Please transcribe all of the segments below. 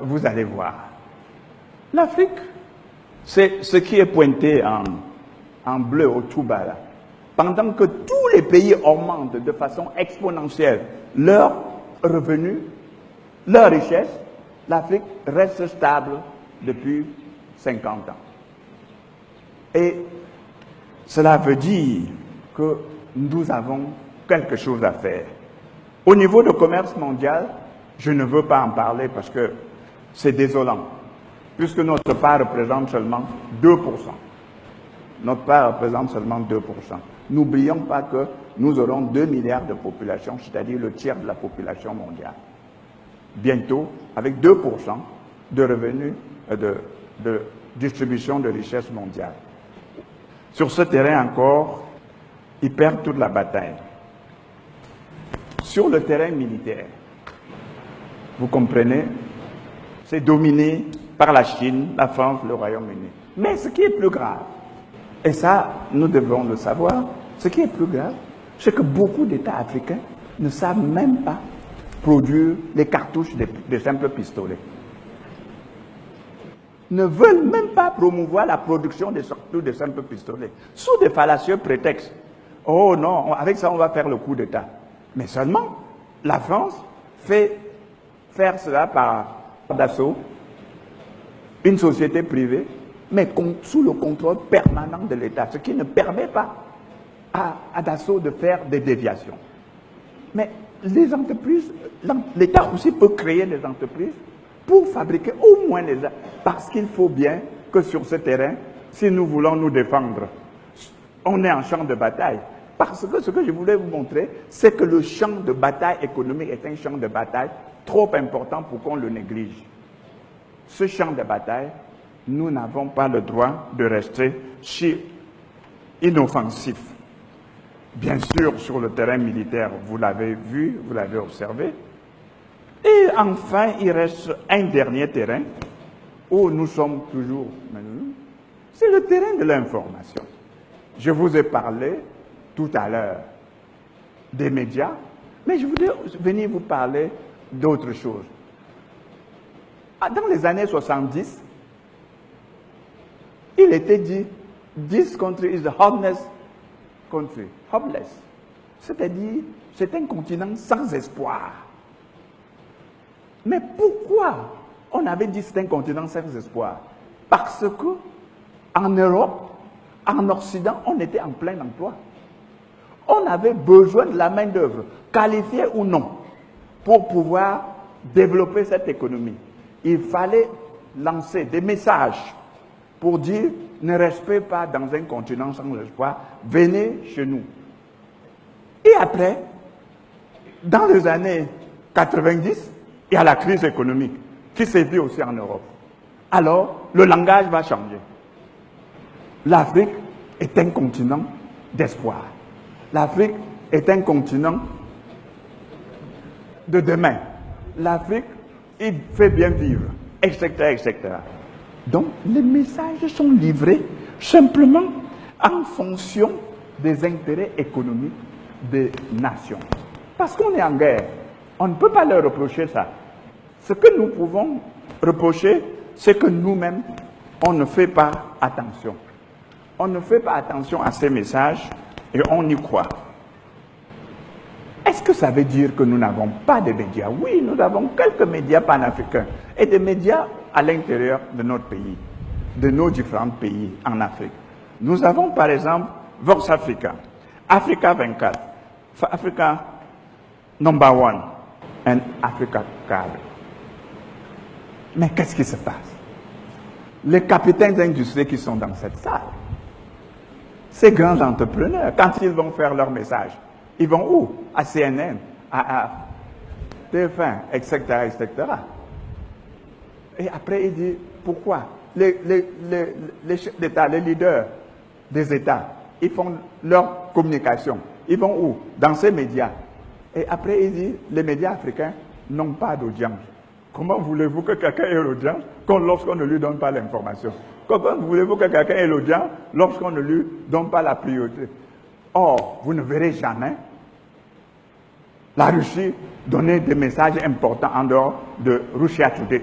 vous allez voir. L'Afrique, c'est ce qui est pointé en bleu au tout bas là. Pendant que tous les pays augmentent de façon exponentielle leurs revenus, leur richesse, l'Afrique reste stable depuis 50 ans. Et cela veut dire que nous avons quelque chose à faire. Au niveau du commerce mondial, je ne veux pas en parler parce que c'est désolant, puisque notre part représente seulement 2%. Notre part représente seulement 2%. N'oublions pas que nous aurons 2 milliards de population, c'est-à-dire le tiers de la population mondiale. Bientôt, avec 2% de revenus de distribution de richesse mondiale. Sur ce terrain encore, ils perdent toute la bataille. Sur le terrain militaire, vous comprenez, c'est dominé par la Chine, la France, le Royaume-Uni. Mais ce qui est plus grave, et ça, nous devons le savoir, ce qui est plus grave, c'est que beaucoup d'États africains ne savent même pas produire les cartouches des simples pistolets. Ne veulent même pas promouvoir la production des simples pistolets, sous des fallacieux prétextes. Oh non, avec ça on va faire le coup d'État. Mais seulement, la France fait faire cela par Dassault, une société privée, mais sous le contrôle permanent de l'État, ce qui ne permet pas à Dassault de faire des déviations. Mais les entreprises, l'État aussi peut créer des entreprises pour fabriquer au moins les armes, parce qu'il faut bien que sur ce terrain, si nous voulons nous défendre, on est en champ de bataille. Parce que ce que je voulais vous montrer, c'est que le champ de bataille économique est un champ de bataille trop important pour qu'on le néglige. Ce champ de bataille, nous n'avons pas le droit de rester si inoffensif. Bien sûr, sur le terrain militaire, vous l'avez vu, vous l'avez observé. Et enfin, il reste un dernier terrain où nous sommes toujours, c'est le terrain de l'information. Je vous ai parlé tout à l'heure des médias, mais je voudrais venir vous parler d'autre chose. Dans les années 70, il était dit, this country is the hopeless country. Hopeless. C'est-à-dire, c'est un continent sans espoir. Mais pourquoi on avait dit c'est un continent sans espoir? Parce que en Europe, en Occident, on était en plein emploi. On avait besoin de la main-d'œuvre, qualifiée ou non, pour pouvoir développer cette économie. Il fallait lancer des messages pour dire ne restez pas dans un continent sans espoir, venez chez nous. Et après, dans les années 90, il y a la crise économique qui s'est vue aussi en Europe. Alors, le langage va changer. L'Afrique est un continent d'espoir. L'Afrique est un continent de demain. L'Afrique, il fait bien vivre, etc., etc. Donc, les messages sont livrés simplement en fonction des intérêts économiques des nations. Parce qu'on est en guerre. On ne peut pas leur reprocher ça. Ce que nous pouvons reprocher, c'est que nous-mêmes, on ne fait pas attention. On ne fait pas attention à ces messages et on y croit. Est-ce que ça veut dire que nous n'avons pas de médias? Oui, nous avons quelques médias panafricains et des médias à l'intérieur de notre pays, de nos différents pays en Afrique. Nous avons par exemple Vox Africa, Africa 24, Africa Number One et Africa Cable. Mais qu'est-ce qui se passe? Les capitaines d'industrie qui sont dans cette salle, ces grands entrepreneurs, quand ils vont faire leur message, ils vont où? À CNN, à TF1, etc., etc. Et après, il dit, pourquoi? Les chefs d'État, les leaders des États, ils font leur communication. Ils vont où? Dans ces médias. Et après, il dit, les médias africains n'ont pas d'audience. Comment voulez-vous que quelqu'un ait l'audience lorsqu'on ne lui donne pas l'information? Comment voulez-vous que quelqu'un ait l'audience lorsqu'on ne lui donne pas la priorité? Or, vous ne verrez jamais la Russie donner des messages importants en dehors de Russia Today.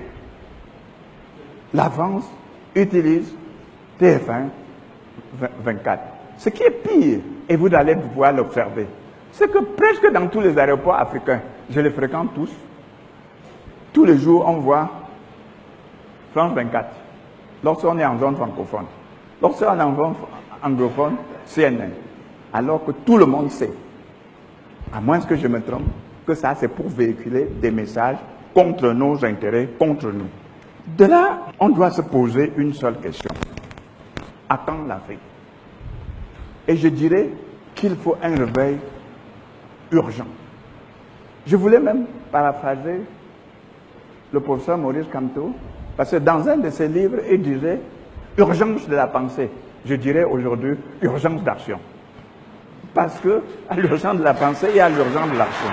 la France utilise TF1 24. Ce qui est pire, et vous allez pouvoir l'observer, c'est que presque dans tous les aéroports africains, je les fréquente tous les jours on voit France 24, lorsqu'on est en zone francophone. Lorsqu'on est en zone anglophone, CNN. Alors que tout le monde sait, à moins que je me trompe, que ça c'est pour véhiculer des messages contre nos intérêts, contre nous. De là, on doit se poser une seule question. À quand l'Afrique? Et je dirais qu'il faut un réveil urgent. Je voulais même paraphraser le professeur Maurice Kamto, parce que dans un de ses livres, il disait « urgence de la pensée ». Je dirais aujourd'hui « urgence d'action ». Parce que à l'urgence de la pensée, il y a l'urgence de l'action.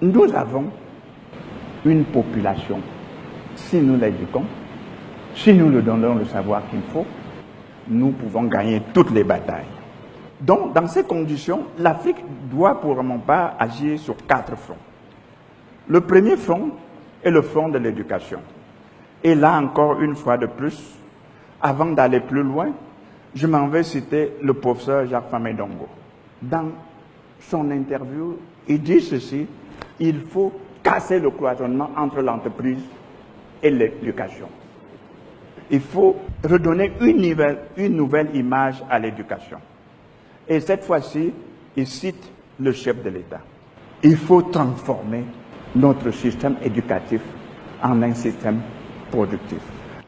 Nous avons une population, si nous l'éduquons, si nous lui donnons le savoir qu'il faut, nous pouvons gagner toutes les batailles. Donc, dans ces conditions, l'Afrique doit pour mon part agir sur 4 fronts. Le premier front est le front de l'éducation. Et là, encore une fois de plus, avant d'aller plus loin, je m'en vais citer le professeur Jacques Famé-Dongo. Dans son interview, il dit ceci, il faut casser le cloisonnement entre l'entreprise et l'éducation. Il faut redonner une nouvelle image à l'éducation. Et cette fois-ci, il cite le chef de l'État. Il faut transformer notre système éducatif en un système productif.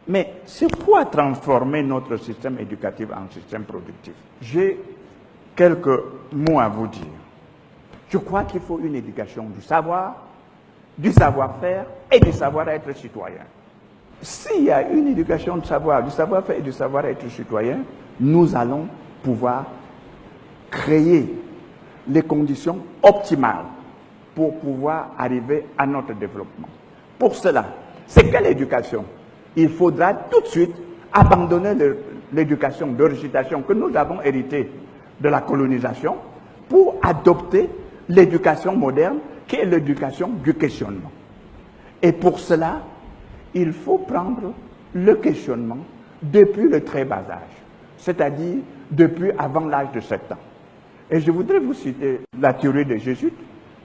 Mais c'est quoi transformer notre système éducatif en système productif? J'ai quelques mots à vous dire. Je crois qu'il faut une éducation du savoir, du savoir-faire et du savoir-être citoyen. S'il y a une éducation du savoir-faire et du savoir-être citoyen, nous allons pouvoir créer les conditions optimales pour pouvoir arriver à notre développement. Pour cela, c'est quelle éducation? Il faudra tout de suite abandonner l'éducation de récitation que nous avons héritée de la colonisation pour adopter l'éducation moderne qui est l'éducation du questionnement. Et pour cela, il faut prendre le questionnement depuis le très bas âge, c'est-à-dire depuis avant l'âge de 7 ans. Et je voudrais vous citer la théorie des jésuites.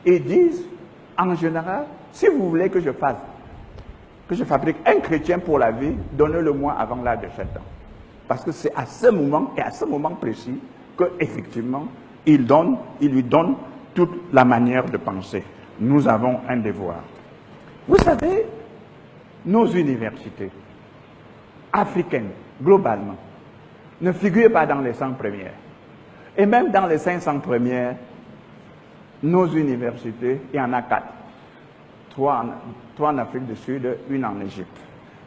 Ils disent, en général, si vous voulez que je fabrique un chrétien pour la vie, donnez-le-moi avant l'âge de 7 ans. Parce que c'est à ce moment, et à ce moment précis, qu'effectivement, il lui donne toute la manière de penser. Nous avons un devoir. Vous savez, nos universités africaines, globalement, ne figurent pas dans les 100 premières. Et même dans les 500 premières, nos universités, il y en a 4. 3 en Afrique du Sud, 1 en Égypte.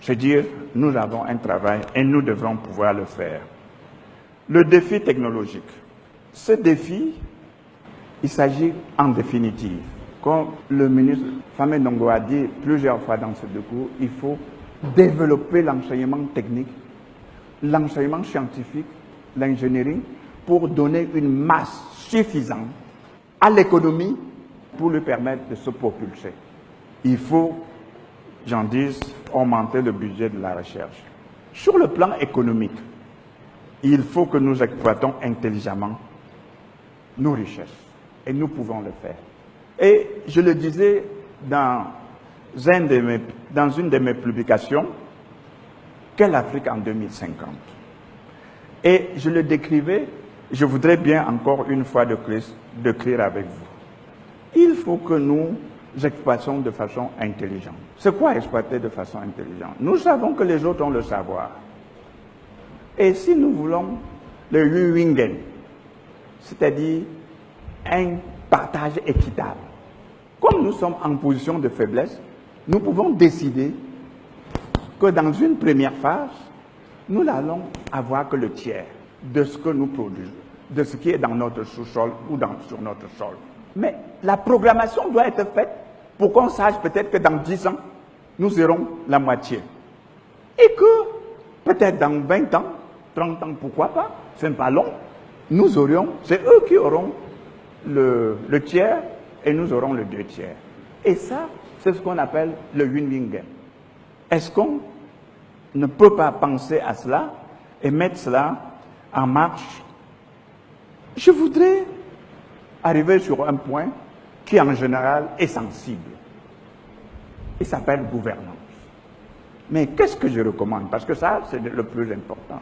C'est-à-dire, nous avons un travail et nous devrons pouvoir le faire. Le défi technologique. Ce défi, il s'agit en définitive, comme le ministre Famé-Dongo a dit plusieurs fois dans ce discours, il faut développer l'enseignement technique, l'enseignement scientifique, l'ingénierie, pour donner une masse suffisante à l'économie pour lui permettre de se propulser. Il faut, j'en dis, augmenter le budget de la recherche. Sur le plan économique, il faut que nous exploitons intelligemment nos richesses. Et nous pouvons le faire. Et je le disais dans une de mes publications, quelle Afrique en 2050? Et je le décrivais, je voudrais bien encore une fois décrire avec vous. Il faut que nous exploitions de façon intelligente. C'est quoi exploiter de façon intelligente? Nous savons que les autres ont le savoir. Et si nous voulons le win-win, c'est-à-dire un partage équitable, comme nous sommes en position de faiblesse, nous pouvons décider que dans une première phase, nous n'allons avoir que le tiers de ce que nous produisons, de ce qui est dans notre sous-sol ou sur notre sol. Mais la programmation doit être faite pour qu'on sache peut-être que dans 10 ans, nous aurons la moitié. Et que peut-être dans 20 ans, 30 ans, pourquoi pas, ce n'est pas long, c'est eux qui auront le tiers et nous aurons le 2 tiers. Et ça, c'est ce qu'on appelle le win-win game. Est-ce qu'on ne peut pas penser à cela et mettre cela en marche? Je voudrais arriver sur un point qui, en général, est sensible. Il s'appelle gouvernance. Mais qu'est-ce que je recommande? Parce que ça, c'est le plus important.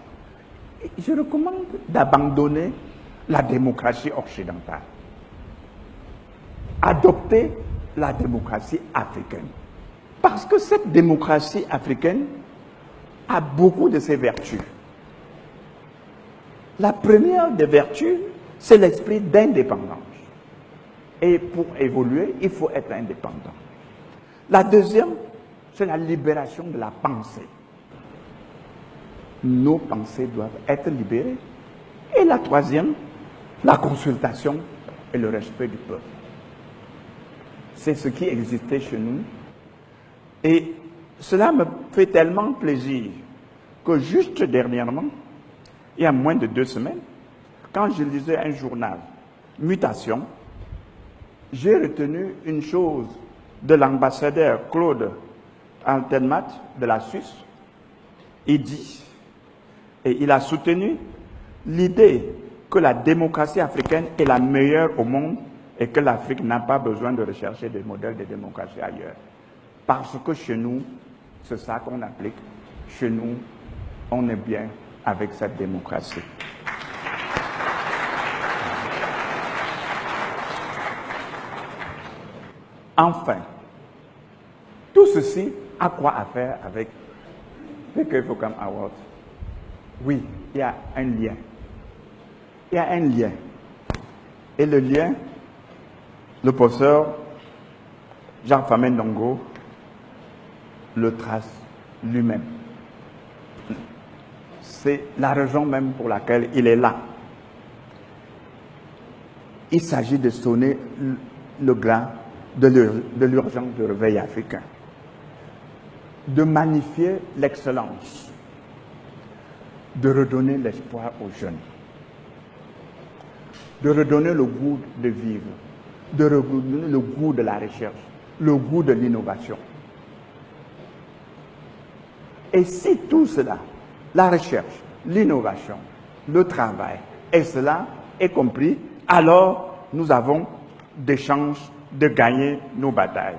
Je recommande d'abandonner la démocratie occidentale. Adopter la démocratie africaine. Parce que cette démocratie africaine a beaucoup de ses vertus. La première des vertus, c'est l'esprit d'indépendance. Et pour évoluer, il faut être indépendant. La deuxième, c'est la libération de la pensée. Nos pensées doivent être libérées. Et la troisième, la consultation et le respect du peuple. C'est ce qui existait chez nous. Et cela me fait tellement plaisir que juste dernièrement, il y a moins de 2 semaines, quand je lisais un journal, Mutation, j'ai retenu une chose de l'ambassadeur Claude Altenmatt de la Suisse. Il dit, et il a soutenu l'idée que la démocratie africaine est la meilleure au monde et que l'Afrique n'a pas besoin de rechercher des modèles de démocratie ailleurs. Parce que chez nous, c'est ça qu'on applique. Chez nous, on est bien avec cette démocratie. Enfin, tout ceci a quoi à faire avec PK Focam Award? Oui, il y a un lien. Il y a un lien. Et le lien, le professeur Jean-Famé Ndongo le trace lui-même. C'est la raison même pour laquelle il est là. Il s'agit de sonner le glas de l'urgence de réveil africain, de magnifier l'excellence, de redonner l'espoir aux jeunes, de redonner le goût de vivre, de redonner le goût de la recherche, le goût de l'innovation. Et si tout cela, la recherche, l'innovation, le travail, et cela est compris, alors nous avons des chances de gagner nos batailles.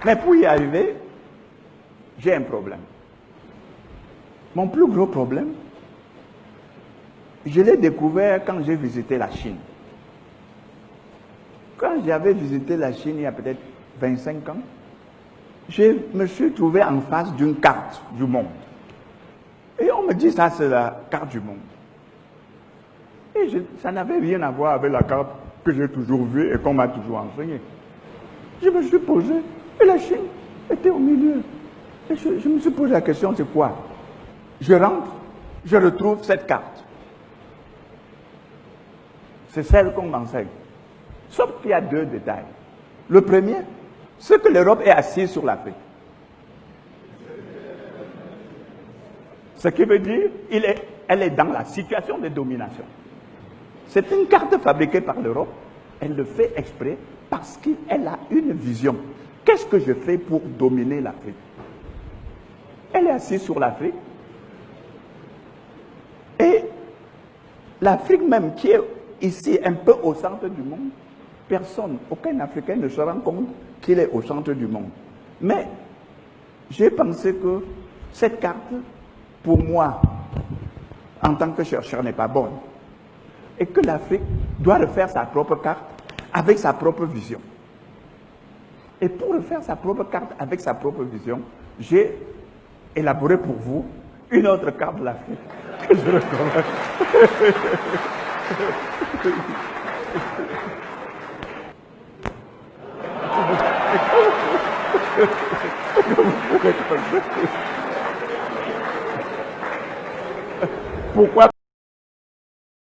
Mais pour y arriver, j'ai un problème. Mon plus gros problème, je l'ai découvert quand j'ai visité la Chine. Quand j'avais visité la Chine il y a peut-être 25 ans, je me suis trouvé en face d'une carte du monde. Et on me dit, ça c'est la carte du monde. Et ça n'avait rien à voir avec la carte que j'ai toujours vue et qu'on m'a toujours enseignée. Je me suis posé, et la Chine était au milieu. Et je me suis posé la question, c'est quoi? Je rentre, je retrouve cette carte. C'est celle qu'on m'enseigne. Sauf qu'il y a 2 détails. Le premier, c'est que l'Europe est assise sur l'Afrique. Ce qui veut dire elle est dans la situation de domination. C'est une carte fabriquée par l'Europe. Elle le fait exprès parce qu'elle a une vision. Qu'est-ce que je fais pour dominer l'Afrique? Elle est assise sur l'Afrique. Et l'Afrique même, qui est ici un peu au centre du monde, personne, aucun Africain ne se rend compte qu'il est au centre du monde. Mais j'ai pensé que cette carte, pour moi, en tant que chercheur, n'est pas bonne. Et que l'Afrique doit refaire sa propre carte avec sa propre vision. Et pour refaire sa propre carte avec sa propre vision, j'ai élaboré pour vous une autre carte de l'Afrique que je recommande. Pourquoi